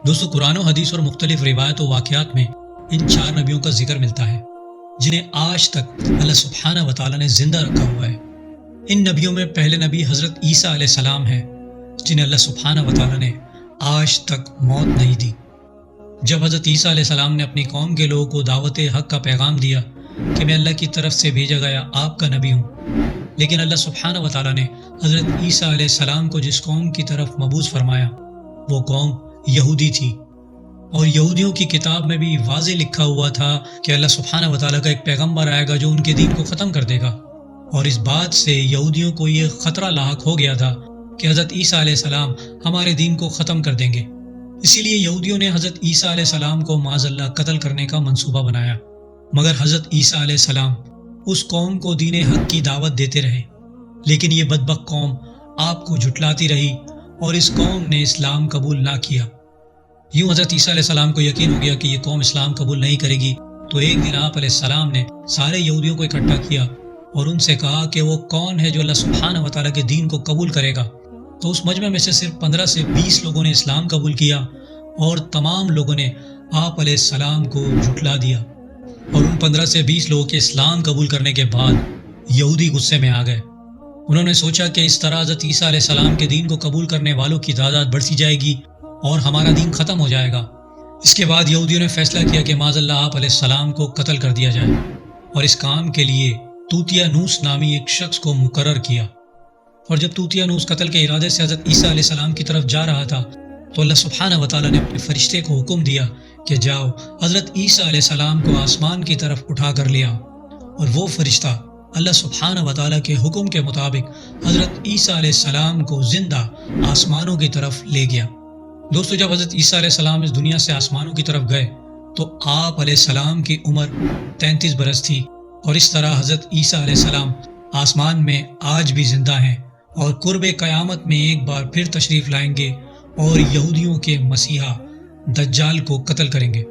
دوستو قرآن و حدیث اور مختلف روایت و واقعات میں ان 4 نبیوں کا ذکر ملتا ہے جنہیں آج تک اللہ سبحانہ و تعالیٰ نے زندہ رکھا ہوا ہے۔ ان نبیوں میں پہلے نبی حضرت عیسیٰ علیہ السلام ہیں جنہیں اللہ سبحانہ و تعالیٰ نے آج تک موت نہیں دی۔ جب حضرت عیسیٰ علیہ السلام نے اپنی قوم کے لوگوں کو دعوت حق کا پیغام دیا کہ میں اللہ کی طرف سے بھیجا گیا آپ کا نبی ہوں، لیکن اللہ سبحانہ و تعالیٰ نے حضرت عیسیٰ علیہ السلام کو جس قوم کی طرف مبعوث فرمایا وہ قوم یہودی تھی، اور یہودیوں کی کتاب میں بھی واضح لکھا ہوا تھا کہ اللہ سبحانہ و تعالیٰ کا ایک پیغمبر آئے گا جو ان کے دین کو ختم کر دے گا، اور اس بات سے یہودیوں کو یہ خطرہ لاحق ہو گیا تھا کہ حضرت عیسیٰ علیہ السلام ہمارے دین کو ختم کر دیں گے۔ اسی لیے یہودیوں نے حضرت عیسیٰ علیہ السلام کو معاذ اللہ قتل کرنے کا منصوبہ بنایا، مگر حضرت عیسیٰ علیہ السلام اس قوم کو دین حق کی دعوت دیتے رہے، لیکن یہ بدبخت قوم آپ کو جھٹلاتی رہی اور اس قوم نے اسلام قبول نہ کیا۔ یوں حضرت عیسیٰ علیہ السلام کو یقین ہو گیا کہ یہ قوم اسلام قبول نہیں کرے گی، تو ایک دن آپ علیہ السلام نے سارے یہودیوں کو اکٹھا کیا اور ان سے کہا کہ وہ کون ہے جو اللہ سبحانہ و تعالیٰ کے دین کو قبول کرے گا۔ تو اس مجمع میں سے صرف 15 سے 20 لوگوں نے اسلام قبول کیا اور تمام لوگوں نے آپ علیہ السلام کو جھٹلا دیا، اور ان 15 سے 20 لوگوں کے اسلام قبول کرنے کے بعد یہودی غصے میں آ گئے۔ انہوں نے سوچا کہ اس طرح حضرت عیسیٰ علیہ السلام کے دین کو قبول کرنے والوں کی تعداد بڑھتی جائے گی اور ہمارا دین ختم ہو جائے گا۔ اس کے بعد یہودیوں نے فیصلہ کیا کہ معاذ اللہ آپ علیہ السلام کو قتل کر دیا جائے، اور اس کام کے لیے توتیانوس نامی ایک شخص کو مقرر کیا۔ اور جب توتیانوس قتل کے ارادے سے حضرت عیسیٰ علیہ السلام کی طرف جا رہا تھا تو اللہ سبحانہ و تعالیٰ نے اپنے فرشتے کو حکم دیا کہ جاؤ حضرت عیسیٰ علیہ السلام کو آسمان کی طرف اٹھا کر لے آؤ، اور وہ فرشتہ اللہ سبحانہ و تعالیٰ کے حکم کے مطابق حضرت عیسیٰ علیہ السلام کو زندہ آسمانوں کی طرف لے گیا۔ دوستو، جب حضرت عیسیٰ علیہ السلام اس دنیا سے آسمانوں کی طرف گئے تو آپ علیہ السلام کی عمر 33 برس تھی، اور اس طرح حضرت عیسیٰ علیہ السلام آسمان میں آج بھی زندہ ہیں اور قرب قیامت میں ایک بار پھر تشریف لائیں گے اور یہودیوں کے مسیحا دجال کو قتل کریں گے۔